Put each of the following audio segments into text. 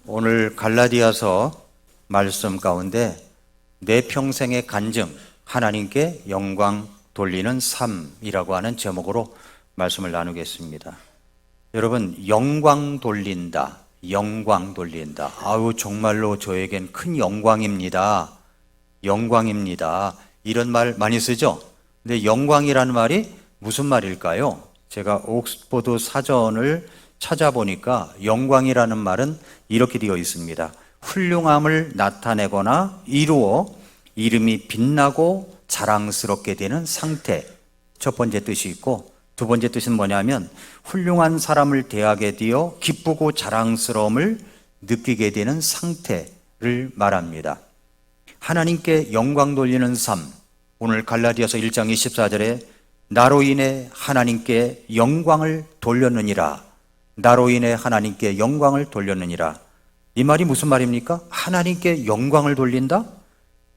오늘 갈라디아서 말씀 가운데 내 평생의 간증, 하나님께 영광 돌리는 삶이라고 하는 제목으로 말씀을 나누겠습니다. 여러분, 영광 돌린다, 영광 돌린다. 아우, 정말로 저에겐 큰 영광입니다. 영광입니다. 이런 말 많이 쓰죠? 근데 영광이라는 말이 무슨 말일까요? 제가 옥스퍼드 사전을 찾아보니까 영광이라는 말은 이렇게 되어 있습니다. 훌륭함을 나타내거나 이루어 이름이 빛나고 자랑스럽게 되는 상태. 첫 번째 뜻이 있고, 두 번째 뜻은 뭐냐면 훌륭한 사람을 대하게 되어 기쁘고 자랑스러움을 느끼게 되는 상태를 말합니다. 하나님께 영광 돌리는 삶. 오늘 갈라디아서 1장 24절에 나로 인해 하나님께 영광을 돌렸느니라. 나로 인해 하나님께 영광을 돌렸느니라. 이 말이 무슨 말입니까? 하나님께 영광을 돌린다?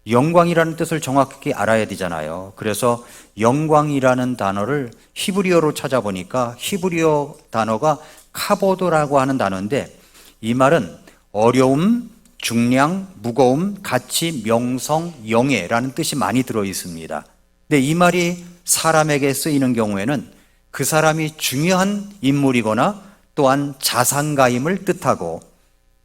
영광이라는 뜻을 정확히 알아야 되잖아요. 그래서 영광이라는 단어를 히브리어로 찾아보니까 히브리어 단어가 카보드라고 하는 단어인데, 이 말은 어려움, 중량, 무거움, 가치, 명성, 영예라는 뜻이 많이 들어 있습니다. 근데 이 말이 사람에게 쓰이는 경우에는 그 사람이 중요한 인물이거나 또한 자산가임을 뜻하고,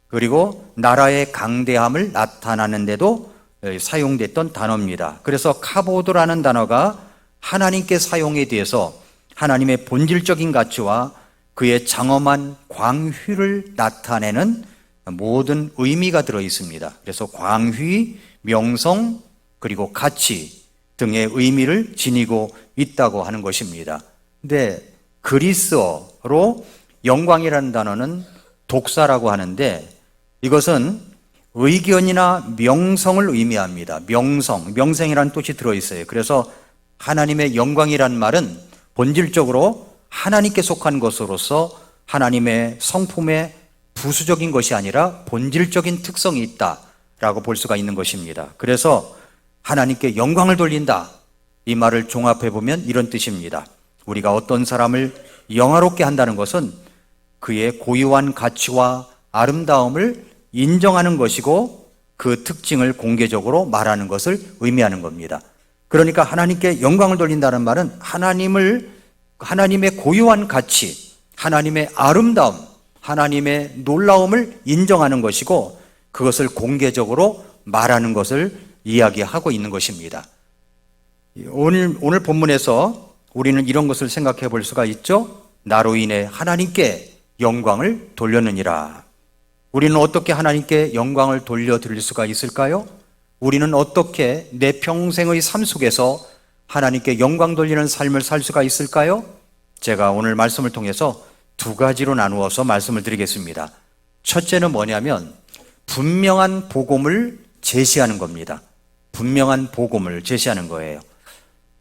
그리고 나라의 강대함을 나타나는 데도 사용됐던 단어입니다. 그래서 카보드라는 단어가 하나님께 사용에 대해서 하나님의 본질적인 가치와 그의 장엄한 광휘를 나타내는 모든 의미가 들어 있습니다. 그래서 광휘, 명성, 그리고 가치 등의 의미를 지니고 있다고 하는 것입니다. 근데 그리스어로 영광이라는 단어는 독사라고 하는데, 이것은 의견이나 명성을 의미합니다. 명성이라는 뜻이 들어있어요. 그래서 하나님의 영광이라는 말은 본질적으로 하나님께 속한 것으로서 하나님의 성품의 부수적인 것이 아니라 본질적인 특성이 있다라고 볼 수가 있는 것입니다. 그래서 하나님께 영광을 돌린다, 이 말을 종합해 보면 이런 뜻입니다. 우리가 어떤 사람을 영화롭게 한다는 것은 그의 고유한 가치와 아름다움을 인정하는 것이고 그 특징을 공개적으로 말하는 것을 의미하는 겁니다. 그러니까 하나님께 영광을 돌린다는 말은 하나님의 고유한 가치, 하나님의 아름다움, 하나님의 놀라움을 인정하는 것이고 그것을 공개적으로 말하는 것을 이야기하고 있는 것입니다. 오늘 본문에서 우리는 이런 것을 생각해 볼 수가 있죠. 나로 인해 하나님께 영광을 돌렸느니라. 우리는 어떻게 하나님께 영광을 돌려드릴 수가 있을까요? 우리는 어떻게 내 평생의 삶 속에서 하나님께 영광 돌리는 삶을 살 수가 있을까요? 제가 오늘 말씀을 통해서 두 가지로 나누어서 말씀을 드리겠습니다. 첫째는 뭐냐면 분명한 복음을 제시하는 겁니다. 분명한 복음을 제시하는 거예요.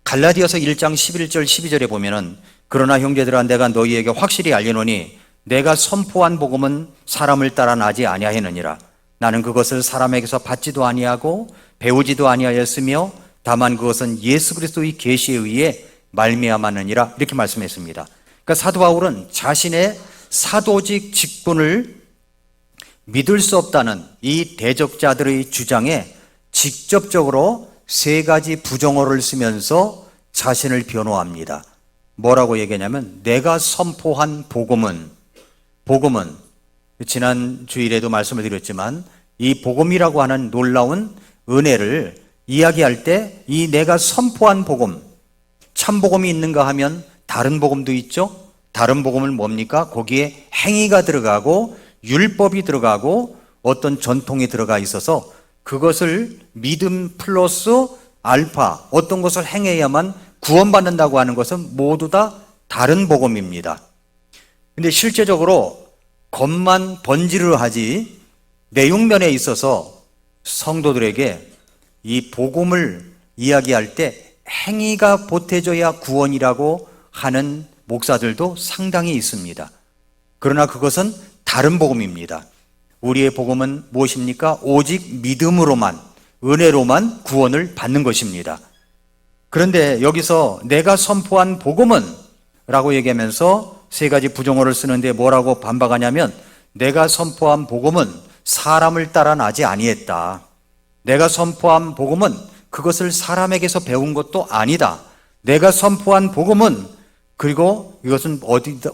갈라디아서 1장 11절 12절에 보면은 그러나 형제들아 내가 너희에게 확실히 알리노니 내가 선포한 복음은 사람을 따라 나지 아니하였느니라. 나는 그것을 사람에게서 받지도 아니하고 배우지도 아니하였으며 다만 그것은 예수 그리스도의 계시에 의해 말미암았느니라. 이렇게 말씀했습니다. 그러니까 사도 바울은 자신의 사도직 직분을 믿을 수 없다는 이 대적자들의 주장에 직접적으로 세 가지 부정어를 쓰면서 자신을 변호합니다. 뭐라고 얘기하냐면 내가 선포한 복음은 지난 주일에도 말씀을 드렸지만 이 복음이라고 하는 놀라운 은혜를 이야기할 때 이 내가 선포한 복음, 참 복음이 있는가 하면 다른 복음도 있죠. 다른 복음은 뭡니까? 거기에 행위가 들어가고 율법이 들어가고 어떤 전통이 들어가 있어서 그것을 믿음 플러스 알파, 어떤 것을 행해야만 구원받는다고 하는 것은 모두 다 다른 복음입니다. 근데 실제적으로 겉만 번지르르 하지 내용면에 있어서 성도들에게 이 복음을 이야기할 때 행위가 보태져야 구원이라고 하는 목사들도 상당히 있습니다. 그러나 그것은 다른 복음입니다. 우리의 복음은 무엇입니까? 오직 믿음으로만, 은혜로만 구원을 받는 것입니다. 그런데 여기서 내가 선포한 복음은 라고 얘기하면서 세 가지 부정어를 쓰는데 뭐라고 반박하냐면 내가 선포한 복음은 사람을 따라 나지 아니했다. 내가 선포한 복음은 그것을 사람에게서 배운 것도 아니다. 내가 선포한 복음은 그리고 이것은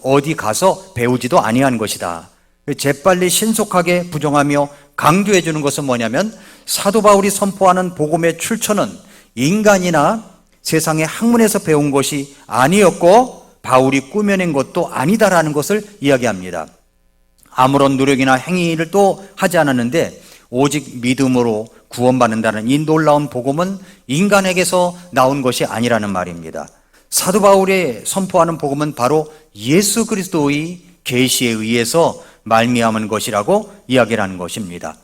어디 가서 배우지도 아니한 것이다. 재빨리 신속하게 부정하며 강조해 주는 것은 뭐냐면 사도 바울이 선포하는 복음의 출처는 인간이나 세상의 학문에서 배운 것이 아니었고 바울이 꾸며낸 것도 아니다라는 것을 이야기합니다. 아무런 노력이나 행위를 또 하지 않았는데 오직 믿음으로 구원받는다는 이 놀라운 복음은 인간에게서 나온 것이 아니라는 말입니다. 사도 바울이 선포하는 복음은 바로 예수 그리스도의 계시에 의해서 말미암은 것이라고 이야기를 하는 것입니다.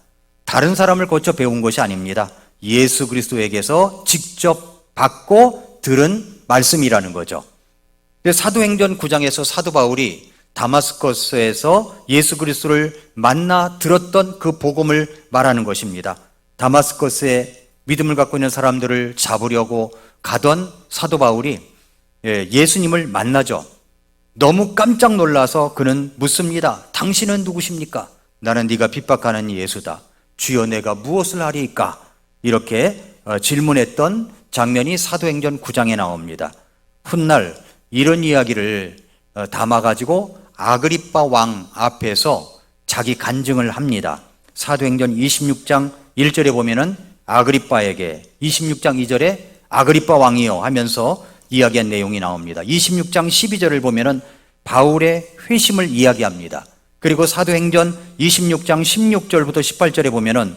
다른 사람을 거쳐 배운 것이 아닙니다. 예수 그리스도에게서 직접 받고 들은 말씀이라는 거죠. 사도행전 9장에서 사도 바울이 다마스커스에서 예수 그리스도를 만나 들었던 그 복음을 말하는 것입니다. 다마스커스에 믿음을 갖고 있는 사람들을 잡으려고 가던 사도 바울이 예수님을 만나죠. 너무 깜짝 놀라서 그는 묻습니다. 당신은 누구십니까? 나는 네가 핍박하는 예수다. 주여 내가 무엇을 하리이까? 이렇게 질문했던 장면이 사도행전 9장에 나옵니다. 훗날 이런 이야기를 담아가지고 아그리빠 왕 앞에서 자기 간증을 합니다. 사도행전 26장 1절에 보면은 아그리빠에게 26장 2절에 아그리빠 왕이요 하면서 이야기한 내용이 나옵니다. 26장 12절을 보면은 바울의 회심을 이야기합니다. 그리고 사도행전 26장 16절부터 18절에 보면은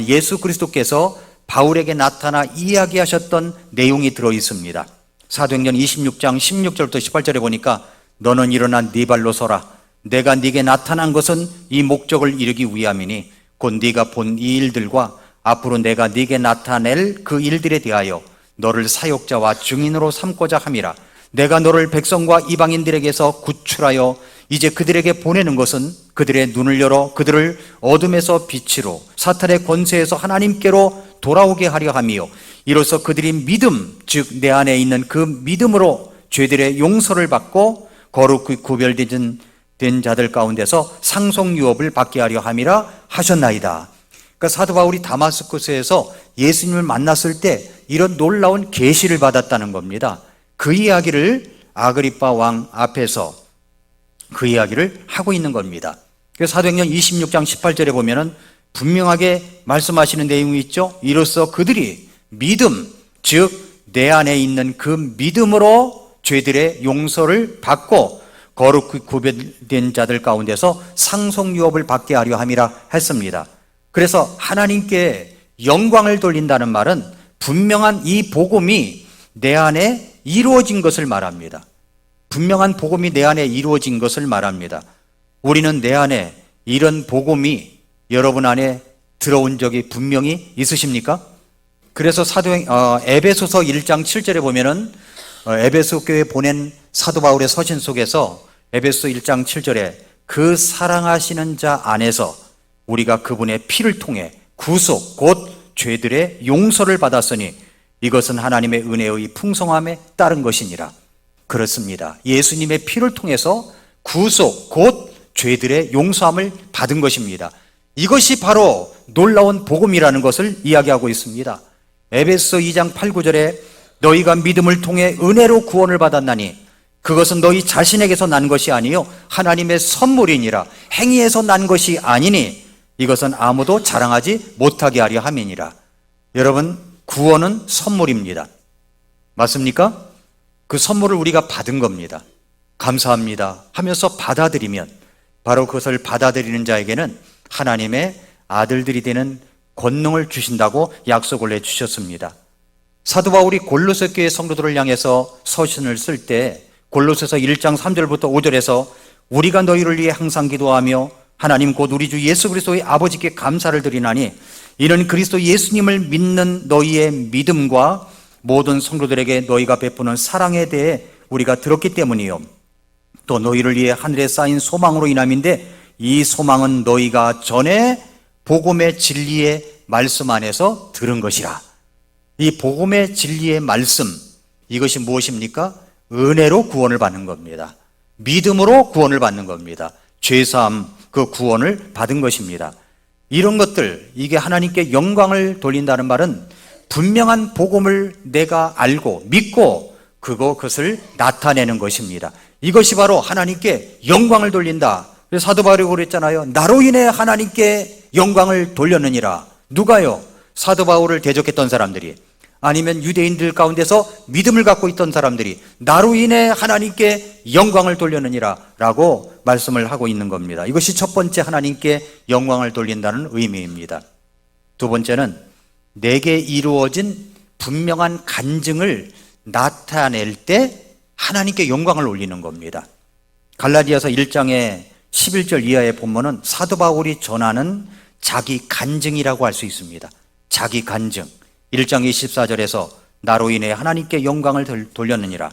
예수 그리스도께서 바울에게 나타나 이야기하셨던 내용이 들어 있습니다. 사도행전 26장 16절부터 18절에 보니까 너는 일어나 네 발로 서라. 내가 네게 나타난 것은 이 목적을 이루기 위함이니 곧 네가 본 이 일들과 앞으로 내가 네게 나타낼 그 일들에 대하여 너를 사역자와 증인으로 삼고자 함이라. 내가 너를 백성과 이방인들에게서 구출하여 이제 그들에게 보내는 것은 그들의 눈을 열어 그들을 어둠에서 빛으로 사탄의 권세에서 하나님께로 돌아오게 하려 함이요 이로써 그들이 믿음 즉 내 안에 있는 그 믿음으로 죄들의 용서를 받고 거룩히 구별된 자들 가운데서 상속 유업을 받게 하려 함이라 하셨나이다. 그러니까 사도 바울이 다마스쿠스에서 예수님을 만났을 때 이런 놀라운 계시를 받았다는 겁니다. 그 이야기를 아그리빠 왕 앞에서 그 이야기를 하고 있는 겁니다. 그래서 사도행전 26장 18절에 보면은 분명하게 말씀하시는 내용이 있죠. 이로써 그들이 믿음, 즉 내 안에 있는 그 믿음으로 죄들의 용서를 받고 거룩히 구별된 자들 가운데서 상속 유업을 받게 하려 함이라 했습니다. 그래서 하나님께 영광을 돌린다는 말은 분명한 이 복음이 내 안에 이루어진 것을 말합니다. 분명한 복음이 내 안에 이루어진 것을 말합니다. 우리는 내 안에 이런 복음이 여러분 안에 들어온 적이 분명히 있으십니까? 그래서 에베소서 1장 7절에 보면은 에베소 교회에 보낸 사도 바울의 서신 속에서 에베소 1장 7절에 그 사랑하시는 자 안에서 우리가 그분의 피를 통해 구속 곧 죄들의 용서를 받았으니 이것은 하나님의 은혜의 풍성함에 따른 것이니라. 그렇습니다. 예수님의 피를 통해서 구속 곧 죄들의 용서함을 받은 것입니다. 이것이 바로 놀라운 복음이라는 것을 이야기하고 있습니다. 에베소 2장 8, 9절에 너희가 믿음을 통해 은혜로 구원을 받았나니 그것은 너희 자신에게서 난 것이 아니요 하나님의 선물이니라. 행위에서 난 것이 아니니 이것은 아무도 자랑하지 못하게 하려 함이니라. 여러분, 구원은 선물입니다. 맞습니까? 그 선물을 우리가 받은 겁니다. 감사합니다 하면서 받아들이면 바로 그것을 받아들이는 자에게는 하나님의 아들들이 되는 권능을 주신다고 약속을 해주셨습니다. 사도 바울이 골로새 교회 성도들을 향해서 서신을 쓸 때 골로새서 1장 3절부터 5절에서 우리가 너희를 위해 항상 기도하며 하나님 곧 우리 주 예수 그리스도의 아버지께 감사를 드리나니 이는 그리스도 예수님을 믿는 너희의 믿음과 모든 성도들에게 너희가 베푸는 사랑에 대해 우리가 들었기 때문이요 또 너희를 위해 하늘에 쌓인 소망으로 인함인데 이 소망은 너희가 전에 복음의 진리의 말씀 안에서 들은 것이라. 이 복음의 진리의 말씀, 이것이 무엇입니까? 은혜로 구원을 받는 겁니다. 믿음으로 구원을 받는 겁니다. 죄사함, 그 구원을 받은 것입니다. 이런 것들, 이게 하나님께 영광을 돌린다는 말은 분명한 복음을 내가 알고 믿고 그것을 나타내는 것입니다. 이것이 바로 하나님께 영광을 돌린다. 그래서 사도 바울이 그랬잖아요. 나로 인해 하나님께 영광을 돌렸느니라. 누가요? 사도 바울을 대적했던 사람들이, 아니면 유대인들 가운데서 믿음을 갖고 있던 사람들이 나로 인해 하나님께 영광을 돌렸느니라 라고 말씀을 하고 있는 겁니다. 이것이 첫 번째 하나님께 영광을 돌린다는 의미입니다. 두 번째는 내게 이루어진 분명한 간증을 나타낼 때 하나님께 영광을 올리는 겁니다. 갈라디아서 1장의 11절 이하의 본문은 사도 바울이 전하는 자기 간증이라고 할 수 있습니다. 자기 간증. 1장 24절에서 나로 인해 하나님께 영광을 돌렸느니라.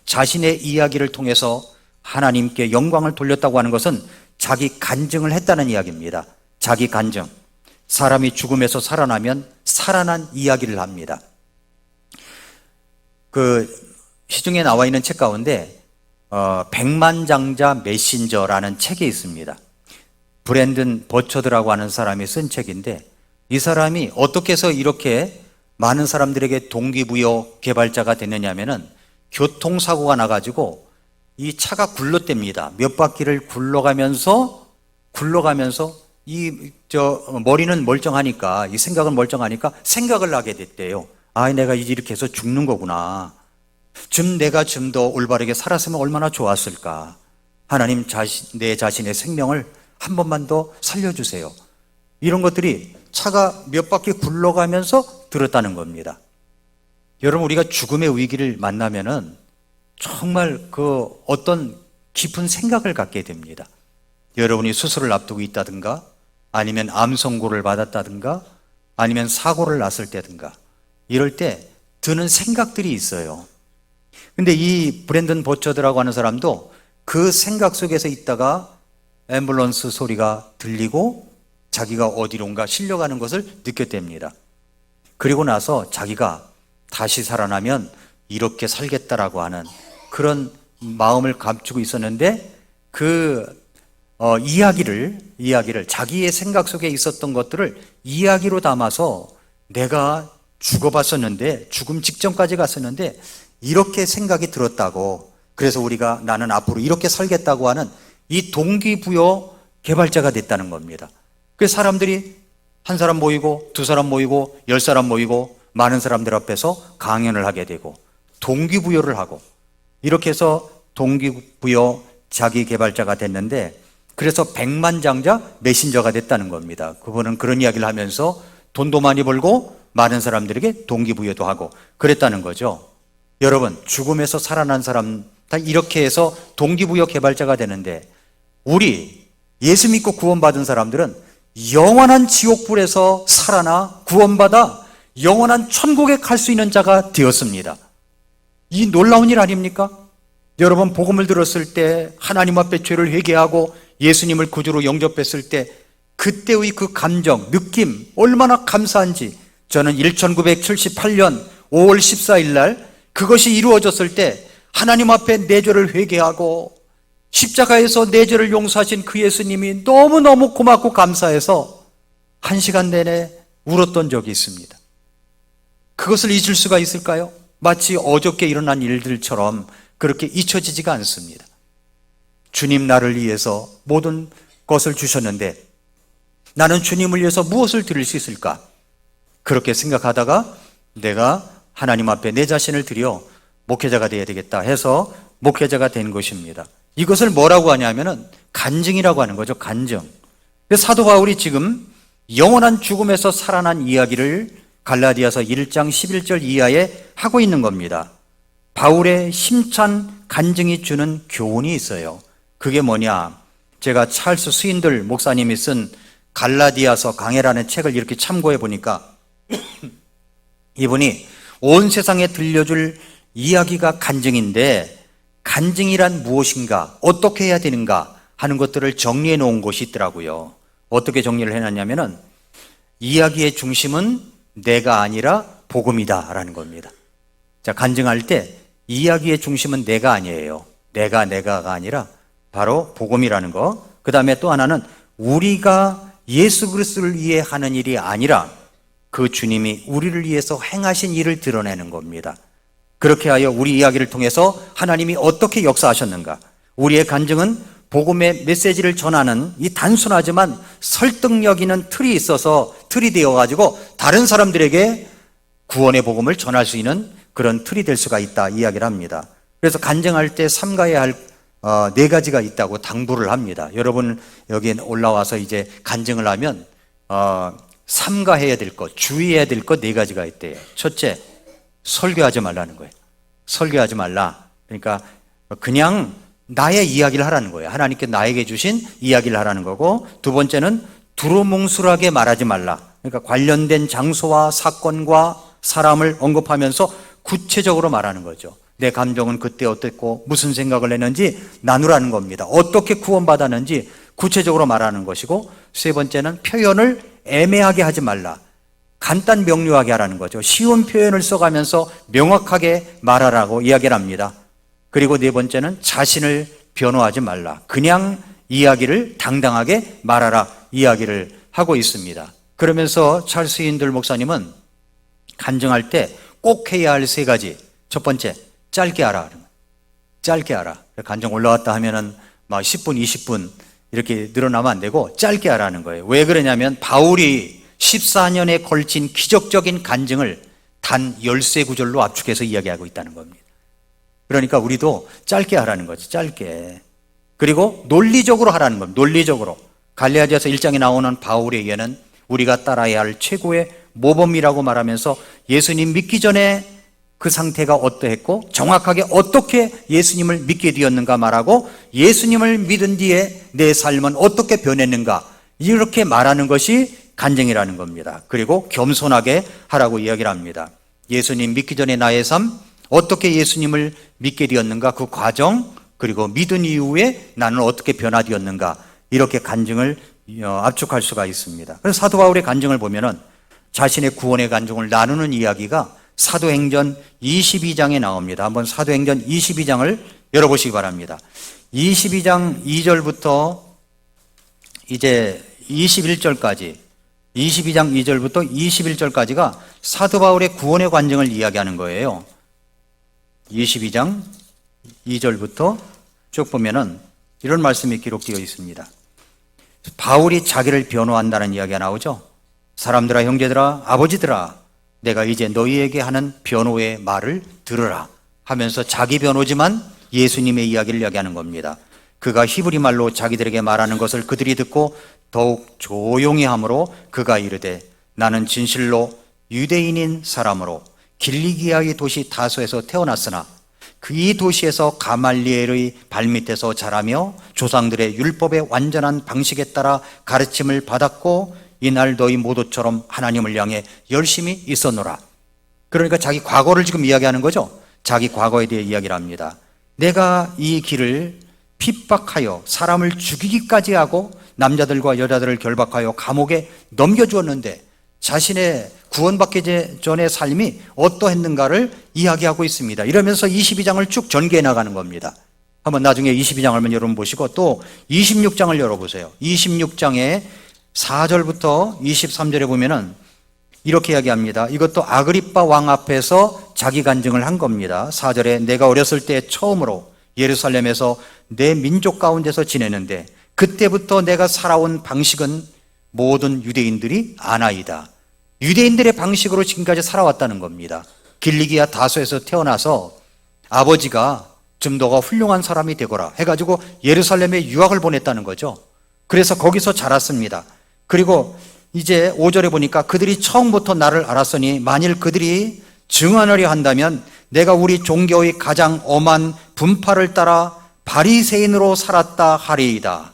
자신의 이야기를 통해서 하나님께 영광을 돌렸다고 하는 것은 자기 간증을 했다는 이야기입니다. 자기 간증. 사람이 죽음에서 살아나면 살아난 이야기를 합니다. 시중에 나와 있는 책 가운데 백만장자 메신저라는 책이 있습니다. 브랜든 버처드라고 하는 사람이 쓴 책인데, 이 사람이 어떻게 해서 이렇게 많은 사람들에게 동기부여 개발자가 됐느냐 하면은 교통사고가 나가지고 이 차가 굴렀댑니다. 몇 바퀴를 굴러가면서 머리는 멀쩡하니까, 이 생각은 멀쩡하니까 생각을 하게 됐대요. 아, 내가 이렇게 해서 죽는 거구나. 내가 좀 더 올바르게 살았으면 얼마나 좋았을까. 하나님, 내 자신의 생명을 한 번만 더 살려주세요. 이런 것들이 차가 몇 바퀴 굴러가면서 들었다는 겁니다. 여러분, 우리가 죽음의 위기를 만나면은 정말 어떤 깊은 생각을 갖게 됩니다. 여러분이 수술을 앞두고 있다든가, 아니면 암 선고를 받았다든가, 아니면 사고를 났을 때든가, 이럴 때 드는 생각들이 있어요. 근데 이 브랜든 버처드라고 하는 사람도 그 생각 속에서 있다가 앰뷸런스 소리가 들리고 자기가 어디론가 실려가는 것을 느꼈답니다. 그리고 나서 자기가 다시 살아나면 이렇게 살겠다라고 하는 그런 마음을 감추고 있었는데, 이야기를 자기의 생각 속에 있었던 것들을 이야기로 담아서 내가 죽어봤었는데, 죽음 직전까지 갔었는데 이렇게 생각이 들었다고, 그래서 나는 앞으로 이렇게 살겠다고 하는 이 동기부여 개발자가 됐다는 겁니다. 그래서 사람들이 한 사람 모이고 두 사람 모이고 10사람 모이고 많은 사람들 앞에서 강연을 하게 되고 동기부여를 하고, 이렇게 해서 동기부여 자기 개발자가 됐는데, 그래서 백만장자 메신저가 됐다는 겁니다. 그분은 그런 이야기를 하면서 돈도 많이 벌고 많은 사람들에게 동기부여도 하고 그랬다는 거죠. 여러분, 죽음에서 살아난 사람 다 이렇게 해서 동기부여 개발자가 되는데, 우리 예수 믿고 구원받은 사람들은 영원한 지옥불에서 살아나 구원받아 영원한 천국에 갈 수 있는 자가 되었습니다. 이 놀라운 일 아닙니까? 여러분, 복음을 들었을 때, 하나님 앞에 죄를 회개하고 예수님을 구주로 영접했을 때 그때의 그 감정, 느낌 얼마나 감사한지, 저는 1978년 5월 14일 날 그것이 이루어졌을 때 하나님 앞에 내 죄를 회개하고 십자가에서 내 죄를 용서하신 그 예수님이 너무너무 고맙고 감사해서 1시간 내내 울었던 적이 있습니다. 그것을 잊을 수가 있을까요? 마치 어저께 일어난 일들처럼 그렇게 잊혀지지가 않습니다. 주님, 나를 위해서 모든 것을 주셨는데 나는 주님을 위해서 무엇을 드릴 수 있을까? 그렇게 생각하다가 내가 하나님 앞에 내 자신을 드려 목회자가 되어야 되겠다 해서 목회자가 된 것입니다. 이것을 뭐라고 하냐면은 간증이라고 하는 거죠. 간증. 사도 바울이 지금 영원한 죽음에서 살아난 이야기를 갈라디아서 1장 11절 이하에 하고 있는 겁니다. 바울의 힘찬 간증이 주는 교훈이 있어요. 그게 뭐냐? 제가 찰스 스윈들 목사님이 쓴 갈라디아서 강해라는 책을 이렇게 참고해 보니까 이분이 온 세상에 들려줄 이야기가 간증인데, 간증이란 무엇인가, 어떻게 해야 되는가 하는 것들을 정리해 놓은 곳이 있더라고요. 어떻게 정리를 해놨냐면은 이야기의 중심은 내가 아니라 복음이다 라는 겁니다. 자, 간증할 때 이야기의 중심은 내가 아니에요. 내가가 아니라 바로 복음이라는 거. 그 다음에 또 하나는 우리가 예수 그리스도를 위해 하는 일이 아니라 그 주님이 우리를 위해서 행하신 일을 드러내는 겁니다. 그렇게 하여 우리 이야기를 통해서 하나님이 어떻게 역사하셨는가, 우리의 간증은 복음의 메시지를 전하는 이 단순하지만 설득력 있는 틀이 있어서 틀이 되어가지고 다른 사람들에게 구원의 복음을 전할 수 있는 그런 틀이 될 수가 있다 이야기를 합니다. 그래서 간증할 때 삼가해야 할 4가지가 있다고 당부를 합니다. 여러분 여기 올라와서 이제 간증을 하면 삼가해야 될 것, 주의해야 될 것 4가지가 있대요. 첫째, 설교하지 말라는 거예요. 설교하지 말라. 그러니까 그냥 나의 이야기를 하라는 거예요. 하나님께 나에게 주신 이야기를 하라는 거고, 두 번째는 두루뭉술하게 말하지 말라. 그러니까 관련된 장소와 사건과 사람을 언급하면서 구체적으로 말하는 거죠. 내 감정은 그때 어땠고 무슨 생각을 했는지 나누라는 겁니다. 어떻게 구원받았는지 구체적으로 말하는 것이고, 세 번째는 표현을 애매하게 하지 말라. 간단 명료하게 하라는 거죠. 쉬운 표현을 써가면서 명확하게 말하라고 이야기를 합니다. 그리고 네 번째는 자신을 변호하지 말라. 그냥 이야기를 당당하게 말하라 이야기를 하고 있습니다. 그러면서 찰스 힌들 목사님은 간증할 때 꼭 해야 할 3가지. 첫 번째, 짧게 하라. 짧게 하라. 간증 올라왔다 하면은 막 10분, 20분 이렇게 늘어나면 안 되고 짧게 하라는 거예요. 왜 그러냐면 바울이 14년에 걸친 기적적인 간증을 단 13구절로 압축해서 이야기하고 있다는 겁니다. 그러니까 우리도 짧게 하라는 거죠. 짧게. 그리고 논리적으로 하라는 겁니다. 논리적으로. 갈라디아서 1장에 나오는 바울의 예는 우리가 따라야 할 최고의 모범이라고 말하면서 예수님 믿기 전에 그 상태가 어떠했고 정확하게 어떻게 예수님을 믿게 되었는가 말하고, 예수님을 믿은 뒤에 내 삶은 어떻게 변했는가, 이렇게 말하는 것이 간증이라는 겁니다. 그리고 겸손하게 하라고 이야기를 합니다. 예수님 믿기 전에 나의 삶, 어떻게 예수님을 믿게 되었는가, 그 과정, 그리고 믿은 이후에 나는 어떻게 변화되었는가, 이렇게 간증을 압축할 수가 있습니다. 그래서 사도 바울의 간증을 보면은 자신의 구원의 간증을 나누는 이야기가 사도행전 22장에 나옵니다. 한번 사도행전 22장을 열어보시기 바랍니다. 22장 2절부터 이제 21절까지, 22장 2절부터 21절까지가 사도 바울의 구원의 간증을 이야기하는 거예요. 22장 2절부터 쭉 보면은 이런 말씀이 기록되어 있습니다. 바울이 자기를 변호한다는 이야기가 나오죠. 사람들아, 형제들아, 아버지들아, 내가 이제 너희에게 하는 변호의 말을 들으라 하면서 자기 변호지만 예수님의 이야기를 이야기하는 겁니다. 그가 히브리 말로 자기들에게 말하는 것을 그들이 듣고 더욱 조용히 함으로 그가 이르되, 나는 진실로 유대인인 사람으로 길리기아의 도시 다소에서 태어났으나 그 이 도시에서 가말리엘의 발밑에서 자라며 조상들의 율법의 완전한 방식에 따라 가르침을 받았고 이날 너희 모두처럼 하나님을 향해 열심히 있었노라. 그러니까 자기 과거를 지금 이야기하는 거죠. 자기 과거에 대해 이야기를 합니다. 내가 이 길을 핍박하여 사람을 죽이기까지 하고 남자들과 여자들을 결박하여 감옥에 넘겨주었는데 자신의 구원받기 전의 삶이 어떠했는가를 이야기하고 있습니다. 이러면서 22장을 쭉 전개해 나가는 겁니다. 한번 나중에 22장을 한번 여러분 보시고 또 26장을 열어보세요. 26장에 4절부터 23절에 보면은 이렇게 이야기합니다. 이것도 아그리빠 왕 앞에서 자기 간증을 한 겁니다. 4절에 내가 어렸을 때 처음으로 예루살렘에서 내 민족 가운데서 지내는데 그때부터 내가 살아온 방식은 모든 유대인들이 아나이다. 유대인들의 방식으로 지금까지 살아왔다는 겁니다. 길리기아 다소에서 태어나서 아버지가 좀 더 훌륭한 사람이 되거라 해가지고 예루살렘에 유학을 보냈다는 거죠. 그래서 거기서 자랐습니다. 그리고 이제 5절에 보니까 그들이 처음부터 나를 알았으니 만일 그들이 증언하려 한다면 내가 우리 종교의 가장 엄한 분파를 따라 바리새인으로 살았다 하리이다.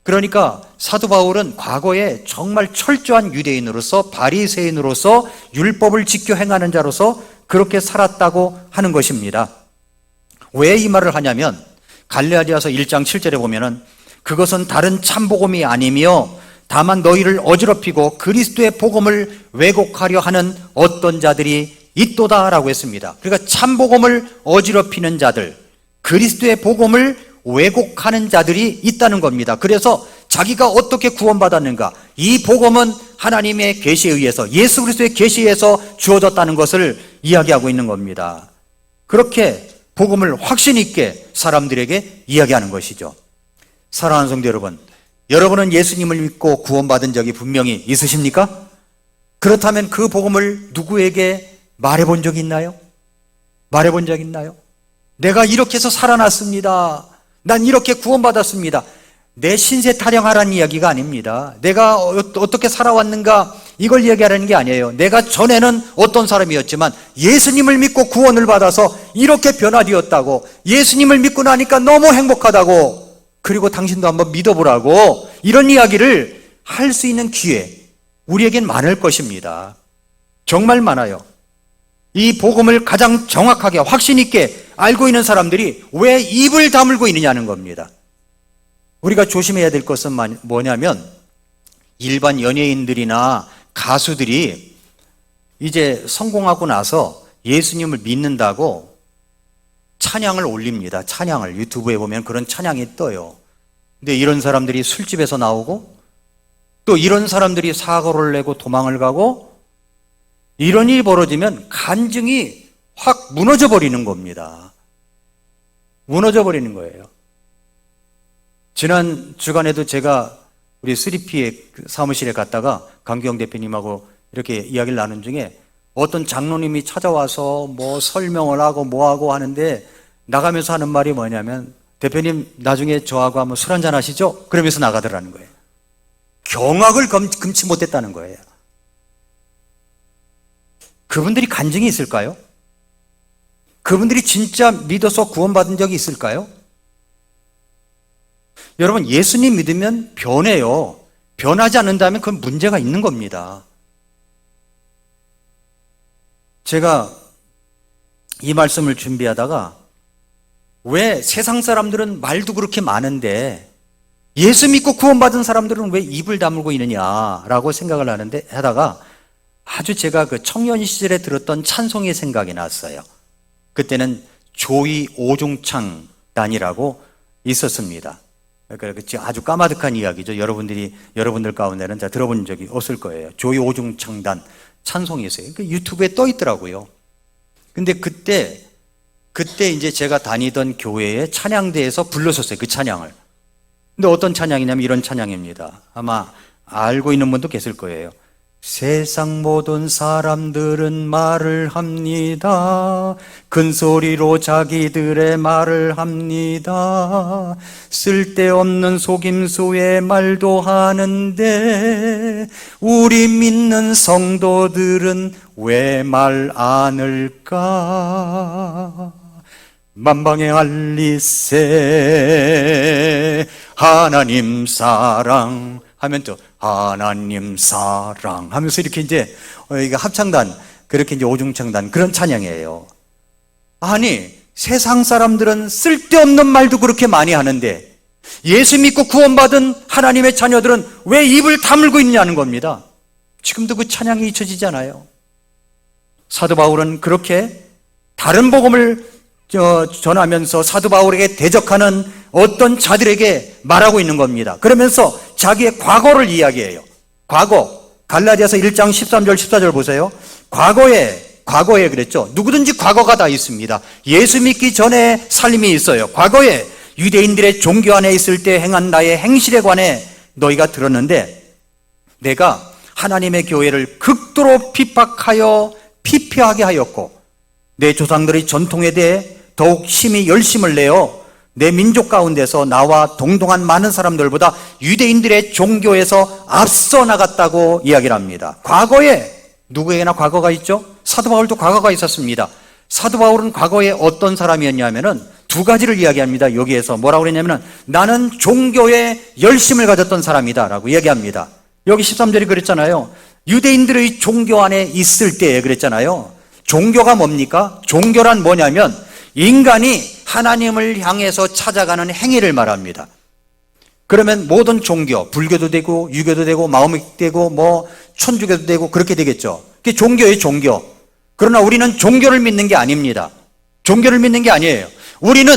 그러니까 사도 바울은 과거에 정말 철저한 유대인으로서 바리새인으로서 율법을 지켜 행하는 자로서 그렇게 살았다고 하는 것입니다. 왜 이 말을 하냐면 갈라디아서 1장 7절에 보면은 그것은 다른 참복음이 아니며 다만 너희를 어지럽히고 그리스도의 복음을 왜곡하려 하는 어떤 자들이 있도다라고 했습니다. 그러니까 참복음을 어지럽히는 자들, 그리스도의 복음을 왜곡하는 자들이 있다는 겁니다. 그래서 자기가 어떻게 구원받았는가, 이 복음은 하나님의 계시에 의해서, 예수 그리스도의 계시에 의해서 주어졌다는 것을 이야기하고 있는 겁니다. 그렇게 복음을 확신 있게 사람들에게 이야기하는 것이죠. 사랑하는 성도 여러분, 여러분은 예수님을 믿고 구원받은 적이 분명히 있으십니까? 그렇다면 그 복음을 누구에게 말해본 적이 있나요? 말해본 적 있나요? 내가 이렇게 해서 살아났습니다. 난 이렇게 구원받았습니다. 내 신세 타령하라는 이야기가 아닙니다. 내가 어떻게 살아왔는가 이걸 이야기하라는 게 아니에요. 내가 전에는 어떤 사람이었지만 예수님을 믿고 구원을 받아서 이렇게 변화되었다고, 예수님을 믿고 나니까 너무 행복하다고, 그리고 당신도 한번 믿어보라고, 이런 이야기를 할 수 있는 기회 우리에겐 많을 것입니다. 정말 많아요. 이 복음을 가장 정확하게 확신 있게 알고 있는 사람들이 왜 입을 다물고 있느냐는 겁니다. 우리가 조심해야 될 것은 뭐냐면, 일반 연예인들이나 가수들이 이제 성공하고 나서 예수님을 믿는다고 찬양을 올립니다. 찬양을 유튜브에 보면 그런 찬양이 떠요. 근데 이런 사람들이 술집에서 나오고, 또 이런 사람들이 사고를 내고 도망을 가고, 이런 일이 벌어지면 간증이 확 무너져 버리는 겁니다. 무너져 버리는 거예요. 지난 주간에도 제가 우리 3P의 사무실에 갔다가 강규영 대표님하고 이렇게 이야기를 나눈 중에 어떤 장로님이 찾아와서 뭐 설명을 하고 뭐하고 하는데, 나가면서 하는 말이 뭐냐면, 대표님 나중에 저하고 한번 술 한잔 하시죠? 그러면서 나가더라는 거예요. 경악을 금치 못했다는 거예요. 그분들이 간증이 있을까요? 그분들이 진짜 믿어서 구원받은 적이 있을까요? 여러분, 예수님 믿으면 변해요. 변하지 않는다면 그건 문제가 있는 겁니다. 제가 이 말씀을 준비하다가 왜 세상 사람들은 말도 그렇게 많은데 예수 믿고 구원받은 사람들은 왜 입을 다물고 있느냐라고 생각을 하다가 아주 제가 그 청년 시절에 들었던 찬송의 생각이 났어요. 그때는 조이 오중창단이라고 있었습니다. 그러니까 아주 까마득한 이야기죠. 여러분들 가운데는 다 들어본 적이 없을 거예요. 조이 오중창단 찬송이 있어요. 그 유튜브에 떠 있더라고요. 근데 그때 이제 제가 다니던 교회의 찬양대에서 불렀었어요. 그 찬양을. 근데 어떤 찬양이냐면 이런 찬양입니다. 아마 알고 있는 분도 계실 거예요. 세상 모든 사람들은 말을 합니다. 큰 소리로 자기들의 말을 합니다. 쓸데없는 속임수의 말도 하는데 우리 믿는 성도들은 왜 말 않을까? 만방에 알리세 하나님 사랑 하면 또 하나님 사랑 하면서 이렇게 이제 이게 합창단, 그렇게 이제 오중창단 그런 찬양이에요. 아니, 세상 사람들은 쓸데없는 말도 그렇게 많이 하는데 예수 믿고 구원받은 하나님의 자녀들은 왜 입을 다물고 있냐는 겁니다. 지금도 그 찬양이 잊혀지잖아요. 사도 바울은 그렇게 다른 복음을 전하면서 사도 바울에게 대적하는 어떤 자들에게 말하고 있는 겁니다. 그러면서 자기의 과거를 이야기해요. 과거, 갈라디아서 1장 13절 14절 보세요. 과거에 그랬죠. 누구든지 과거가 다 있습니다. 예수 믿기 전에 삶이 있어요. 과거에 유대인들의 종교 안에 있을 때 행한 나의 행실에 관해 너희가 들었는데, 내가 하나님의 교회를 극도로 핍박하여 피폐하게 하였고 내 조상들의 전통에 대해 더욱 심히 열심을 내어 내 민족 가운데서 나와 동동한 많은 사람들보다 유대인들의 종교에서 앞서 나갔다고 이야기를 합니다. 과거에 누구에게나 과거가 있죠? 사도 바울도 과거가 있었습니다. 사도 바울은 과거에 어떤 사람이었냐면은 두 가지를 이야기합니다. 여기에서 뭐라고 그랬냐면은 나는 종교에 열심을 가졌던 사람이다 라고 이야기합니다. 여기 13절이 그랬잖아요. 유대인들의 종교 안에 있을 때 그랬잖아요. 종교가 뭡니까? 종교란 뭐냐면 인간이 하나님을 향해서 찾아가는 행위를 말합니다. 그러면 모든 종교, 불교도 되고 유교도 되고 마오미도 되고 뭐 천주교도 되고 그렇게 되겠죠. 그게 종교예요, 종교. 그러나 우리는 종교를 믿는 게 아닙니다. 종교를 믿는 게 아니에요. 우리는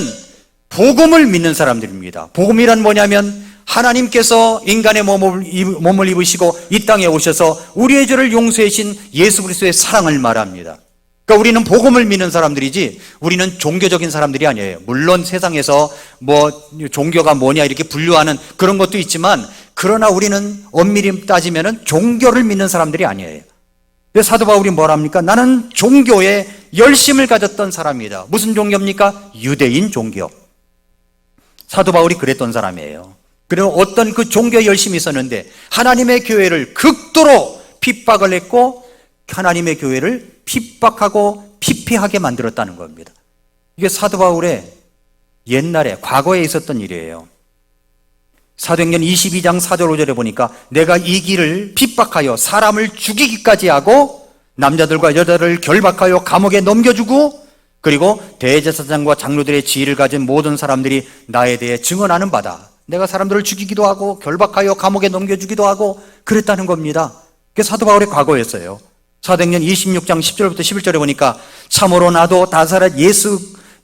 복음을 믿는 사람들입니다. 복음이란 뭐냐면 하나님께서 인간의 몸을 입으시고 이 땅에 오셔서 우리의 죄를 용서해 주신 예수 그리스도의 사랑을 말합니다. 그러니까 우리는 복음을 믿는 사람들이지 우리는 종교적인 사람들이 아니에요. 물론 세상에서 종교가 뭐냐 이렇게 분류하는 그런 것도 있지만, 그러나 우리는 엄밀히 따지면 종교를 믿는 사람들이 아니에요. 그래서 사도 바울이 뭐랍니까? 나는 종교에 열심을 가졌던 사람이다. 무슨 종교입니까? 유대인 종교. 사도 바울이 그랬던 사람이에요. 그리고 어떤 그 종교에 열심히 있었는데 하나님의 교회를 극도로 핍박을 했고 하나님의 교회를 핍박하고 피폐하게 만들었다는 겁니다. 이게 사도 바울의 옛날에 과거에 있었던 일이에요. 사도행전 22장 4절 5절에 보니까 내가 이 길을 핍박하여 사람을 죽이기까지 하고 남자들과 여자들을 결박하여 감옥에 넘겨주고, 그리고 대제사장과 장로들의 지위를 가진 모든 사람들이 나에 대해 증언하는 바다. 내가 사람들을 죽이기도 하고 결박하여 감옥에 넘겨주기도 하고 그랬다는 겁니다. 그게 사도 바울의 과거였어요. 사도행전 26장 10절부터 11절에 보니까 참으로 나도 나사렛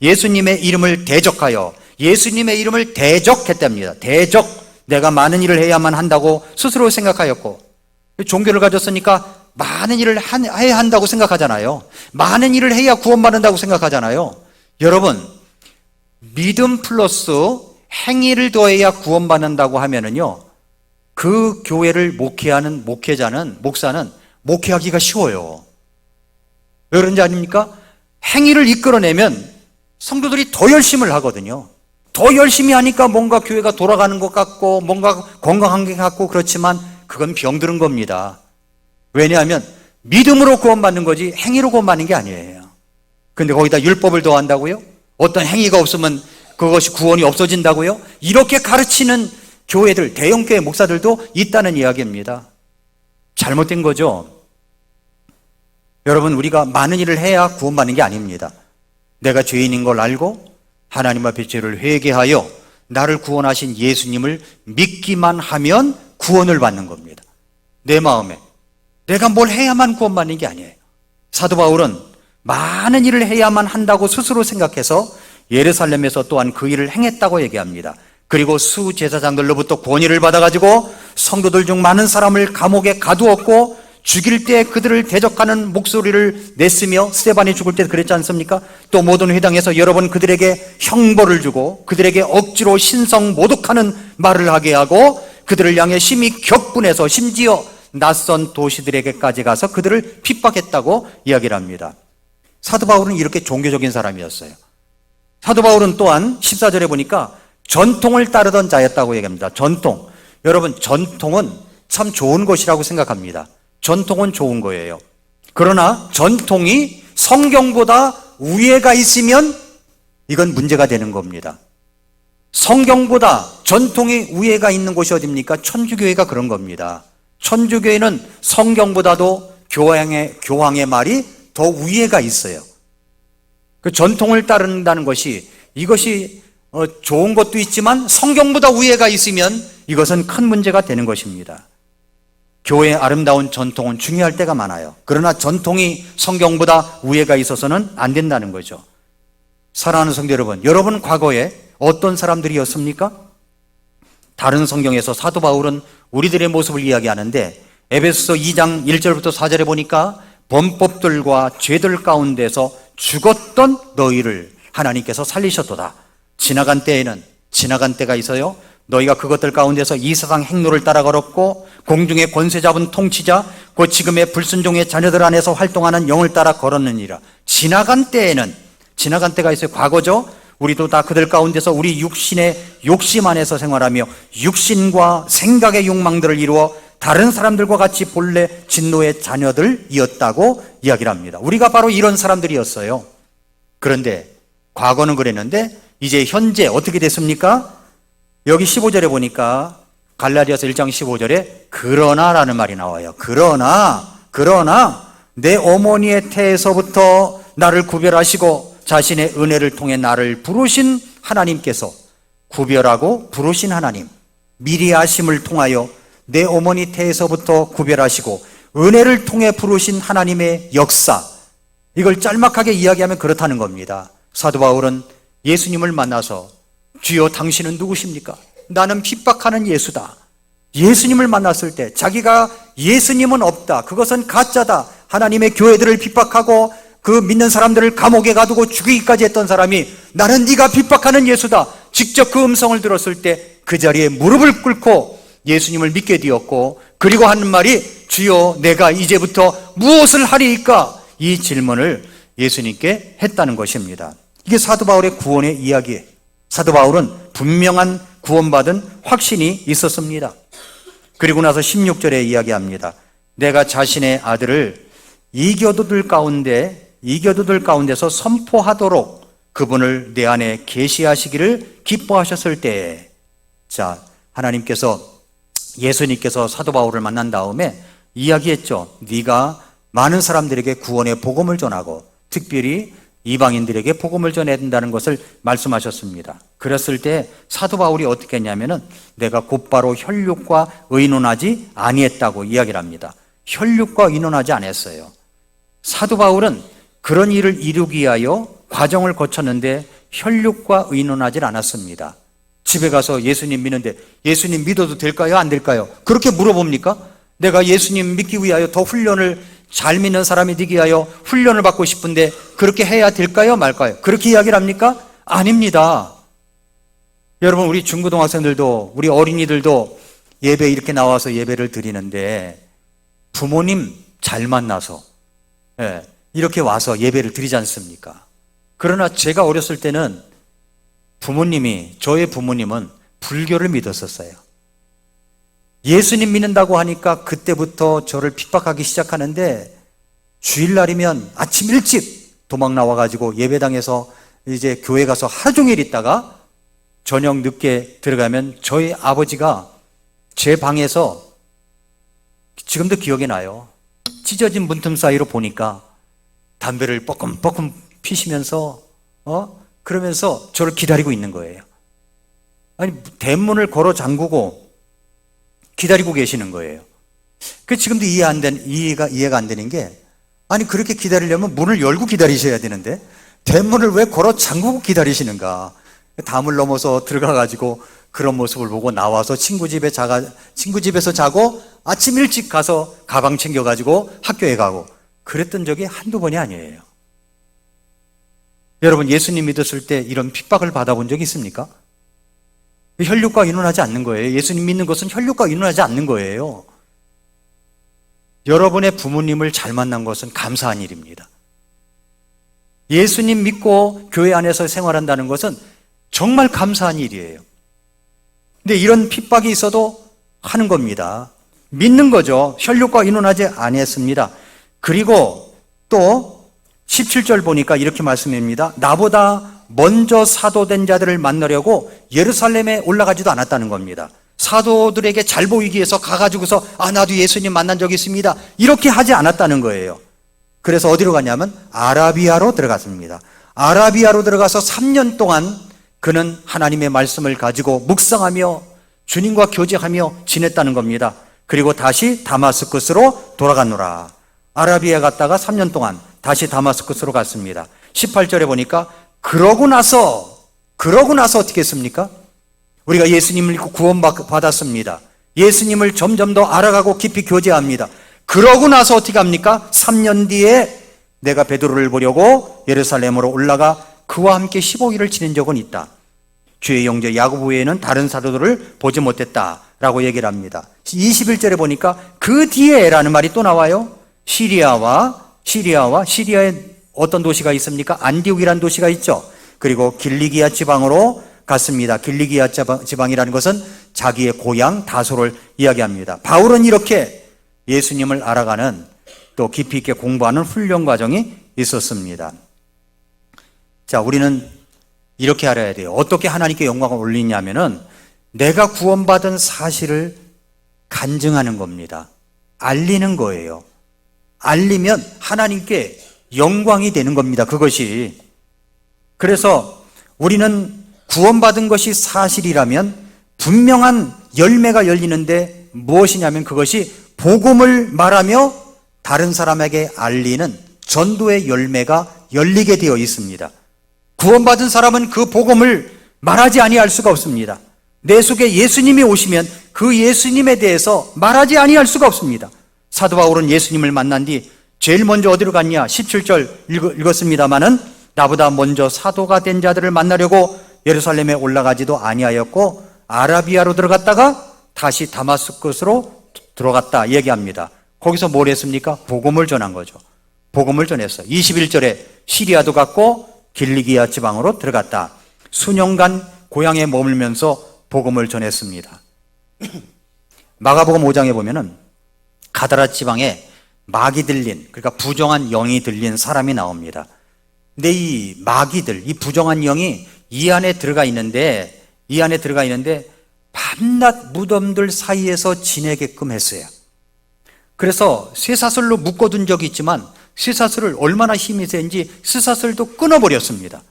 예수님의 이름을 대적하여 예수님의 이름을 대적했답니다. 대적. 내가 많은 일을 해야만 한다고 스스로 생각하였고, 종교를 가졌으니까 많은 일을 해야 한다고 생각하잖아요. 많은 일을 해야 구원받는다고 생각하잖아요. 여러분, 믿음 플러스 행위를 더해야 구원받는다고 하면은요, 그 교회를 목회하는 목사는 목회하기가 쉬워요. 왜 그런지 아닙니까? 행위를 이끌어내면 성도들이 더 열심을 하거든요. 더 열심히 하니까 뭔가 교회가 돌아가는 것 같고 뭔가 건강한 것 같고, 그렇지만 그건 병들은 겁니다. 왜냐하면 믿음으로 구원받는 거지 행위로 구원받는 게 아니에요. 근데 거기다 율법을 더한다고요? 어떤 행위가 없으면 그것이 구원이 없어진다고요? 이렇게 가르치는 교회들, 대형교회 목사들도 있다는 이야기입니다. 잘못된 거죠. 여러분, 우리가 많은 일을 해야 구원받는 게 아닙니다. 내가 죄인인 걸 알고 하나님 앞에 죄를 회개하여 나를 구원하신 예수님을 믿기만 하면 구원을 받는 겁니다. 내 마음에 내가 뭘 해야만 구원받는 게 아니에요. 사도 바울은 많은 일을 해야만 한다고 스스로 생각해서 예루살렘에서 또한 그 일을 행했다고 얘기합니다. 그리고 수제사장들로부터 권위를 받아가지고 성도들 중 많은 사람을 감옥에 가두었고, 죽일 때 그들을 대적하는 목소리를 냈으며 스데반이 죽을 때 그랬지 않습니까? 또 모든 회당에서 여러 번 그들에게 형벌을 주고 그들에게 억지로 신성 모독하는 말을 하게 하고 그들을 향해 심히 격분해서 심지어 낯선 도시들에게까지 가서 그들을 핍박했다고 이야기를 합니다. 사도 바울은 이렇게 종교적인 사람이었어요. 사도 바울은 또한 14절에 보니까 전통을 따르던 자였다고 얘기합니다. 전통. 여러분, 전통은 참 좋은 것이라고 생각합니다. 전통은 좋은 거예요. 그러나 전통이 성경보다 우위가 있으면 이건 문제가 되는 겁니다. 성경보다 전통이 우위가 있는 곳이 어디입니까? 천주교회가 그런 겁니다. 천주교회는 성경보다도 교황의 말이 더 우위가 있어요. 그 전통을 따른다는 것이, 이것이 좋은 것도 있지만 성경보다 우위가 있으면 이것은 큰 문제가 되는 것입니다. 교회의 아름다운 전통은 중요할 때가 많아요. 그러나 전통이 성경보다 우위가 있어서는 안 된다는 거죠. 사랑하는 성도 여러분, 여러분 과거에 어떤 사람들이었습니까? 다른 성경에서 사도 바울은 우리들의 모습을 이야기하는데 에베소서 2장 1절부터 4절에 보니까 범법들과 죄들 가운데서 죽었던 너희를 하나님께서 살리셨도다. 지나간 때가 있어요. 너희가 그것들 가운데서 이 세상 행로를 따라 걸었고 공중의 권세 잡은 통치자 곧 지금의 불순종의 자녀들 안에서 활동하는 영을 따라 걸었느니라. 지나간 때가 있어요. 과거죠. 우리도 다 그들 가운데서 우리 육신의 욕심 안에서 생활하며 육신과 생각의 욕망들을 이루어 다른 사람들과 같이 본래 진노의 자녀들이었다고 이야기를 합니다. 우리가 바로 이런 사람들이었어요. 그런데 과거는 그랬는데 이제 현재 어떻게 됐습니까? 여기 15절에 보니까 갈라디아서 1장 15절에 그러나라는 말이 나와요. 그러나 내 어머니의 태에서부터 나를 구별하시고 자신의 은혜를 통해 나를 부르신 하나님께서, 구별하고 부르신 하나님, 미리 아심을 통하여 내 어머니 태에서부터 구별하시고 은혜를 통해 부르신 하나님의 역사, 이걸 짤막하게 이야기하면 그렇다는 겁니다. 사도 바울은 예수님을 만나서 주여 당신은 누구십니까? 나는 핍박하는 예수다. 예수님을 만났을 때 자기가 예수님은 없다, 그것은 가짜다, 하나님의 교회들을 핍박하고 그 믿는 사람들을 감옥에 가두고 죽이기까지 했던 사람이 나는 네가 핍박하는 예수다, 직접 그 음성을 들었을 때 그 자리에 무릎을 꿇고 예수님을 믿게 되었고, 그리고 하는 말이 주여 내가 이제부터 무엇을 하리이까, 이 질문을 예수님께 했다는 것입니다. 이게 사도 바울의 구원의 이야기예요. 사도 바울은 분명한 구원받은 확신이 있었습니다. 그리고 나서 16절에 이야기합니다. 내가 자신의 아들을 이교도들 가운데서 선포하도록 그분을 내 안에 계시하시기를 기뻐하셨을 때에, 자, 예수님께서 사도 바울을 만난 다음에 이야기했죠. 네가 많은 사람들에게 구원의 복음을 전하고 특별히 이방인들에게 복음을 전해야 된다는 것을 말씀하셨습니다. 그랬을 때 사도 바울이 어떻게 했냐면은 내가 곧바로 혈육과 의논하지 아니했다고 이야기를 합니다. 혈육과 의논하지 않았어요. 사도 바울은 그런 일을 이루기 위하여 과정을 거쳤는데 혈육과 의논하지 않았습니다. 집에 가서 예수님 믿는데 예수님 믿어도 될까요? 안 될까요? 그렇게 물어봅니까? 내가 예수님 믿기 위하여 더 훈련을 잘 믿는 사람이 되기 위하여 훈련을 받고 싶은데 그렇게 해야 될까요? 말까요? 그렇게 이야기를 합니까? 아닙니다. 여러분, 우리 중고등학생들도 우리 어린이들도 예배 이렇게 나와서 예배를 드리는데 부모님 잘 만나서 이렇게 와서 예배를 드리지 않습니까? 그러나 제가 어렸을 때는 저의 부모님은 불교를 믿었었어요. 예수님 믿는다고 하니까 그때부터 저를 핍박하기 시작하는데 주일날이면 아침 일찍 도망 나와가지고 예배당에서 이제 교회 가서 하루 종일 있다가 저녁 늦게 들어가면 저희 아버지가 제 방에서, 지금도 기억이 나요, 찢어진 문틈 사이로 보니까 담배를 뻐끔뻐끔 피시면서 그러면서 저를 기다리고 있는 거예요. 아니, 대문을 걸어 잠그고 기다리고 계시는 거예요. 그 지금도 이해가 안 되는 게, 아니 그렇게 기다리려면 문을 열고 기다리셔야 되는데 대문을 왜 걸어 잠그고 기다리시는가? 담을 넘어서 들어가가지고 그런 모습을 보고 나와서 친구 집에서 자고 아침 일찍 가서 가방 챙겨가지고 학교에 가고 그랬던 적이 한두 번이 아니에요. 여러분, 예수님 믿었을 때 이런 핍박을 받아본 적이 있습니까? 혈육과 의논하지 않는 거예요. 예수님 믿는 것은 혈육과 의논하지 않는 거예요. 여러분의 부모님을 잘 만난 것은 감사한 일입니다. 예수님 믿고 교회 안에서 생활한다는 것은 정말 감사한 일이에요. 근데 이런 핍박이 있어도 하는 겁니다. 믿는 거죠. 혈육과 의논하지 아니했습니다. 그리고 또 17절 보니까 이렇게 말씀합니다. 나보다 먼저 사도된 자들을 만나려고 예루살렘에 올라가지도 않았다는 겁니다. 사도들에게 잘 보이기 위해서 가가지고서 나도 예수님 만난 적이 있습니다, 이렇게 하지 않았다는 거예요. 그래서 어디로 갔냐면 아라비아로 들어갔습니다. 아라비아로 들어가서 3년 동안 그는 하나님의 말씀을 가지고 묵상하며 주님과 교제하며 지냈다는 겁니다. 그리고 다시 다마스쿠스로 돌아갔노라. 아라비아 갔다가 3년 동안 다시 다마스쿠스로 갔습니다. 18절에 보니까 그러고 나서 어떻게 했습니까? 우리가 예수님을 믿고 구원받았습니다. 예수님을 점점 더 알아가고 깊이 교제합니다. 그러고 나서 어떻게 합니까? 3년 뒤에 내가 베드로를 보려고 예루살렘으로 올라가 그와 함께 15일을 지낸 적은 있다. 주의 형제 야고보 외에는 다른 사도들을 보지 못했다라고 얘기를 합니다. 21절에 보니까 그 뒤에라는 말이 또 나와요. 시리아에 어떤 도시가 있습니까? 안디옥이라는 도시가 있죠. 그리고 길리기아 지방으로 갔습니다. 길리기아 지방이라는 것은 자기의 고향 다소를 이야기합니다. 바울은 이렇게 예수님을 알아가는, 또 깊이 있게 공부하는 훈련 과정이 있었습니다. 자, 우리는 이렇게 알아야 돼요. 어떻게 하나님께 영광을 올리냐면은 내가 구원받은 사실을 간증하는 겁니다. 알리는 거예요. 알리면 하나님께 영광이 되는 겁니다. 그것이. 그래서 우리는 구원받은 것이 사실이라면 분명한 열매가 열리는데 무엇이냐면 그것이 복음을 말하며 다른 사람에게 알리는 전도의 열매가 열리게 되어 있습니다. 구원받은 사람은 그 복음을 말하지 아니할 수가 없습니다. 내 속에 예수님이 오시면 그 예수님에 대해서 말하지 아니할 수가 없습니다. 사도 바울은 예수님을 만난 뒤 제일 먼저 어디로 갔냐? 17절 읽었습니다마는 나보다 먼저 사도가 된 자들을 만나려고 예루살렘에 올라가지도 아니하였고 아라비아로 들어갔다가 다시 다마스쿠스로 들어갔다 얘기합니다. 거기서 뭘 했습니까? 복음을 전한 거죠. 복음을 전했어요. 21절에 시리아도 갔고 길리기아 지방으로 들어갔다. 수년간 고향에 머물면서 복음을 전했습니다. 마가복음 5장에 보면은 가다라 지방에 막이 들린, 그러니까 부정한 영이 들린 사람이 나옵니다. 근데 이 마귀들, 이 부정한 영이 이 안에 들어가 있는데 밤낮 무덤들 사이에서 지내게끔 했어요. 그래서 쇠사슬로 묶어둔 적이 있지만 쇠사슬을 얼마나 힘이 센지 쇠사슬도 끊어버렸습니다.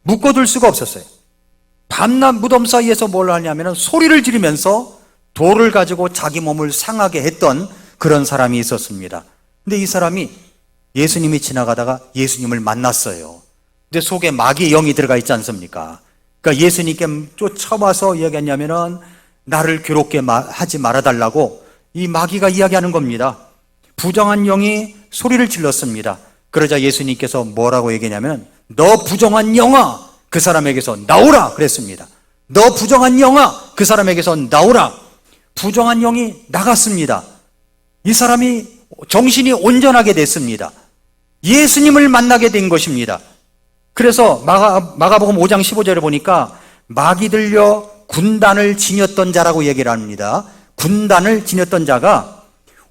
묶어둘 수가 없었어요. 밤낮 무덤 사이에서 뭘 하냐면 소리를 지르면서 돌을 가지고 자기 몸을 상하게 했던 그런 사람이 있었습니다. 근데 이 사람이 예수님이 지나가다가 예수님을 만났어요. 근데 속에 마귀의 영이 들어가 있지 않습니까? 그러니까 예수님께 쫓아와서 이야기했냐면은 나를 괴롭게 하지 말아달라고 이 마귀가 이야기하는 겁니다. 부정한 영이 소리를 질렀습니다. 그러자 예수님께서 뭐라고 얘기했냐면 너 부정한 영아 그 사람에게서 나오라 그랬습니다. 너 부정한 영아 그 사람에게서 나오라. 부정한 영이 나갔습니다. 이 사람이 정신이 온전하게 됐습니다. 예수님을 만나게 된 것입니다. 그래서 마가복음 5장 15절에 보니까 마귀 들려 군단을 지녔던 자라고 얘기를 합니다. 군단을 지녔던 자가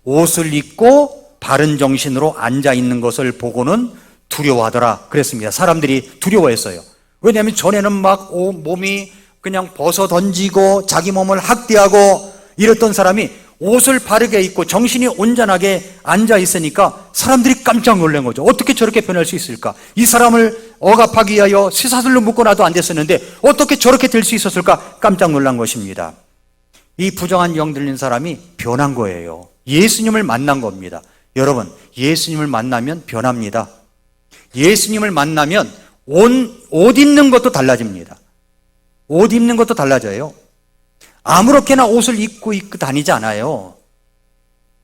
옷을 입고 바른 정신으로 앉아 있는 것을 보고는 두려워하더라 그랬습니다. 사람들이 두려워했어요. 왜냐하면 전에는 막 몸이 그냥 벗어 던지고 자기 몸을 학대하고 이랬던 사람이 옷을 바르게 입고 정신이 온전하게 앉아 있으니까 사람들이 깜짝 놀란 거죠. 어떻게 저렇게 변할 수 있을까? 이 사람을 억압하기 위하여 쇠사슬로 묶어놔도 안 됐었는데 어떻게 저렇게 될 수 있었을까? 깜짝 놀란 것입니다. 이 부정한 영 들린 사람이 변한 거예요. 예수님을 만난 겁니다. 여러분, 예수님을 만나면 변합니다. 예수님을 만나면 옷 입는 것도 달라집니다. 옷 입는 것도 달라져요. 아무렇게나 옷을 입고 다니지 않아요.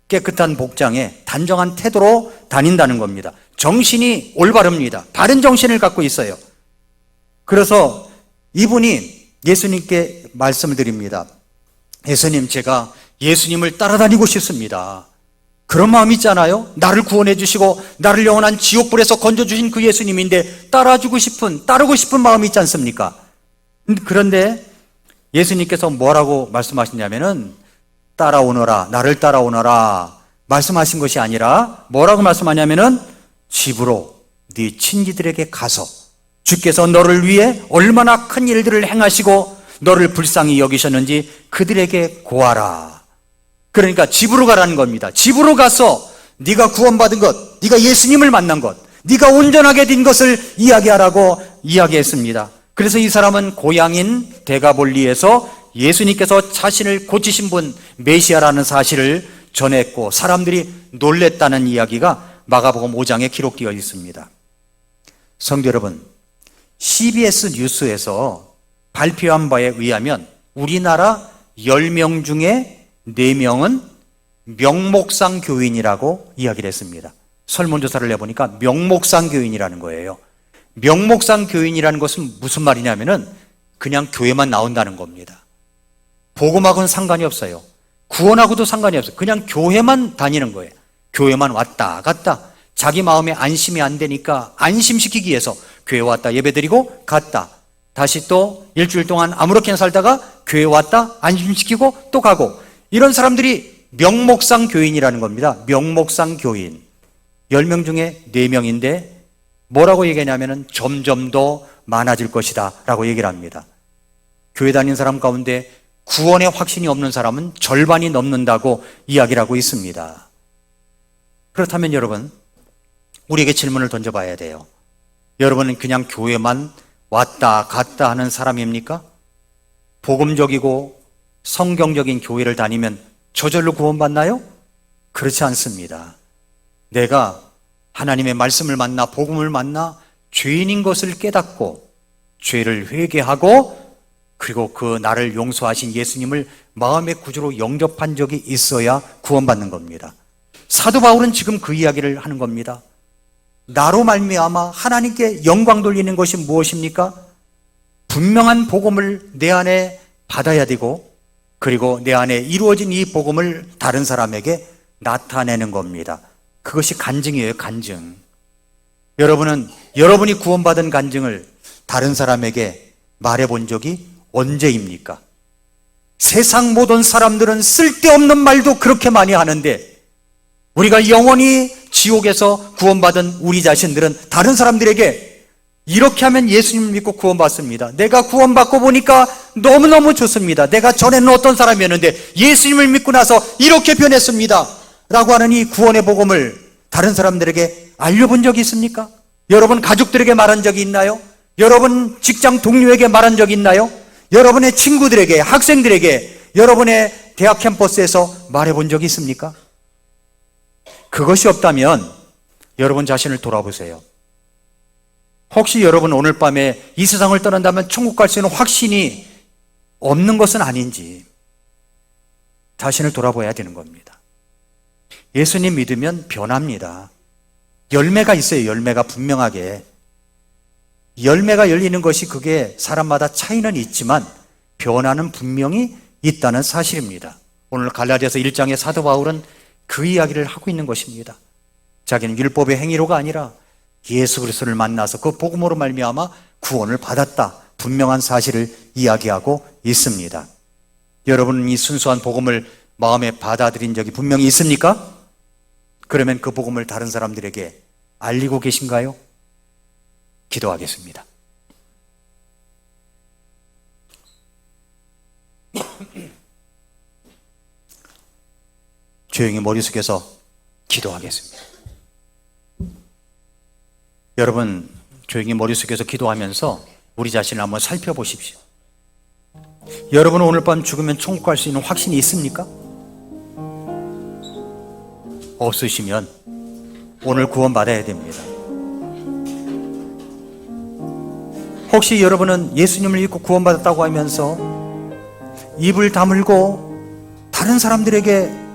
깨끗한 복장에 단정한 태도로 다닌다는 겁니다. 정신이 올바릅니다. 바른 정신을 갖고 있어요. 그래서 이분이 예수님께 말씀을 드립니다. 예수님, 제가 예수님을 따라다니고 싶습니다. 그런 마음 있잖아요. 나를 구원해 주시고 나를 영원한 지옥불에서 건져주신 그 예수님인데 따르고 싶은 마음이 있지 않습니까? 그런데 예수님께서 뭐라고 말씀하시냐면은 따라오너라, 나를 따라오너라 말씀하신 것이 아니라 뭐라고 말씀하냐면은 집으로 네 친지들에게 가서 주께서 너를 위해 얼마나 큰 일들을 행하시고 너를 불쌍히 여기셨는지 그들에게 고하라. 그러니까 집으로 가라는 겁니다. 집으로 가서 네가 구원받은 것, 네가 예수님을 만난 것, 네가 온전하게 된 것을 이야기하라고 이야기했습니다. 그래서 이 사람은 고향인 데가볼리에서 예수님께서 자신을 고치신 분 메시아라는 사실을 전했고 사람들이 놀랬다는 이야기가 마가복음 5장에 기록되어 있습니다. 성도 여러분, CBS 뉴스에서 발표한 바에 의하면 우리나라 10명 중에 4명은 명목상 교인이라고 이야기를 했습니다. 설문조사를 해보니까 명목상 교인이라는 거예요. 명목상 교인이라는 것은 무슨 말이냐면은 그냥 교회만 나온다는 겁니다. 복음하고는 상관이 없어요. 구원하고도 상관이 없어요. 그냥 교회만 다니는 거예요. 교회만 왔다 갔다. 자기 마음에 안심이 안 되니까 안심시키기 위해서 교회 왔다 예배드리고 갔다. 다시 또 일주일 동안 아무렇게나 살다가 교회 왔다 안심시키고 또 가고. 이런 사람들이 명목상 교인이라는 겁니다. 명목상 교인. 10명 중에 4명인데 뭐라고 얘기하냐면은 점점 더 많아질 것이다 라고 얘기를 합니다. 교회 다니는 사람 가운데 구원의 확신이 없는 사람은 절반이 넘는다고 이야기를 하고 있습니다. 그렇다면 여러분, 우리에게 질문을 던져봐야 돼요. 여러분은 그냥 교회만 왔다 갔다 하는 사람입니까? 복음적이고 성경적인 교회를 다니면 저절로 구원받나요? 그렇지 않습니다. 내가 하나님의 말씀을 만나 복음을 만나 죄인인 것을 깨닫고 죄를 회개하고 그리고 그 나를 용서하신 예수님을 마음의 구주로 영접한 적이 있어야 구원받는 겁니다. 사도 바울은 지금 그 이야기를 하는 겁니다. 나로 말미암아 하나님께 영광 돌리는 것이 무엇입니까? 분명한 복음을 내 안에 받아야 되고, 그리고 내 안에 이루어진 이 복음을 다른 사람에게 나타내는 겁니다. 그것이 간증이에요, 간증. 여러분은 여러분이 구원받은 간증을 다른 사람에게 말해본 적이 언제입니까? 세상 모든 사람들은 쓸데없는 말도 그렇게 많이 하는데, 우리가 영원히 지옥에서 구원받은 우리 자신들은 다른 사람들에게 이렇게 하면 예수님을 믿고 구원받습니다. 내가 구원받고 보니까 너무너무 좋습니다. 내가 전에는 어떤 사람이었는데 예수님을 믿고 나서 이렇게 변했습니다. 라고 하는 이 구원의 복음을 다른 사람들에게 알려본 적이 있습니까? 여러분 가족들에게 말한 적이 있나요? 여러분 직장 동료에게 말한 적이 있나요? 여러분의 친구들에게, 학생들에게, 여러분의 대학 캠퍼스에서 말해본 적이 있습니까? 그것이 없다면 여러분 자신을 돌아보세요. 혹시 여러분 오늘 밤에 이 세상을 떠난다면 천국 갈 수 있는 확신이 없는 것은 아닌지 자신을 돌아봐야 되는 겁니다. 예수님 믿으면 변합니다. 열매가 있어요. 열매가 분명하게. 열매가 열리는 것이 그게 사람마다 차이는 있지만 변화는 분명히 있다는 사실입니다. 오늘 갈라디아서 1장의 사도 바울은 그 이야기를 하고 있는 것입니다. 자기는 율법의 행위로가 아니라 예수 그리스도를 만나서 그 복음으로 말미암아 구원을 받았다, 분명한 사실을 이야기하고 있습니다. 여러분은 이 순수한 복음을 마음에 받아들인 적이 분명히 있습니까? 그러면 그 복음을 다른 사람들에게 알리고 계신가요? 기도하겠습니다. 조용히 머릿속에서 기도하겠습니다. 여러분 조용히 머릿속에서 기도하면서 우리 자신을 한번 살펴보십시오. 여러분은 오늘 밤 죽으면 천국 갈 수 있는 확신이 있습니까? 없으시면 오늘 구원받아야 됩니다. 혹시 여러분은 예수님을 믿고 구원받았다고 하면서 입을 다물고 다른 사람들에게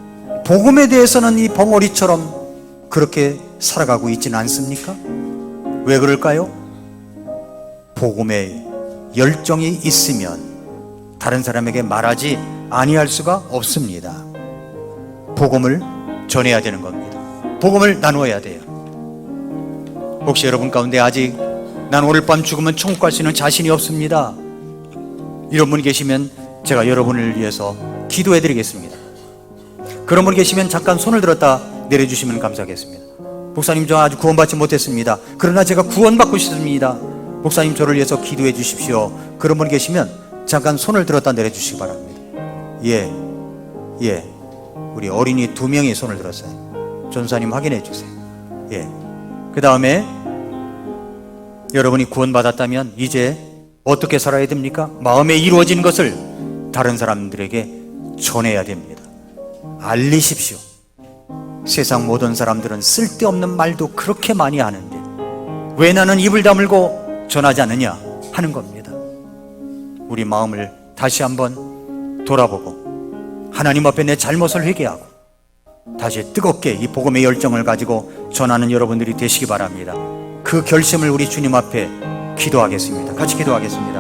복음에 대해서는 이 벙어리처럼 그렇게 살아가고 있지는 않습니까? 왜 그럴까요? 복음에 열정이 있으면 다른 사람에게 말하지 아니할 수가 없습니다. 복음을 전해야 되는 겁니다. 복음을 나누어야 돼요. 혹시 여러분 가운데 아직 난 오늘 밤 죽으면 천국 갈 수 있는 자신이 없습니다, 이런 분 계시면 제가 여러분을 위해서 기도해 드리겠습니다. 그런 분 계시면 잠깐 손을 들었다 내려주시면 감사하겠습니다. 목사님, 저 아직 구원받지 못했습니다. 그러나 제가 구원받고 싶습니다. 목사님, 저를 위해서 기도해 주십시오. 그런 분 계시면 잠깐 손을 들었다 내려주시기 바랍니다. 예. 우리 어린이 2명이 손을 들었어요. 전사님 확인해 주세요. 예. 그 다음에 여러분이 구원받았다면 이제 어떻게 살아야 됩니까? 마음에 이루어진 것을 다른 사람들에게 전해야 됩니다. 알리십시오. 세상 모든 사람들은 쓸데없는 말도 그렇게 많이 하는데 왜 나는 입을 다물고 전하지 않느냐 하는 겁니다. 우리 마음을 다시 한번 돌아보고 하나님 앞에 내 잘못을 회개하고 다시 뜨겁게 이 복음의 열정을 가지고 전하는 여러분들이 되시기 바랍니다. 그 결심을 우리 주님 앞에 기도하겠습니다. 같이 기도하겠습니다.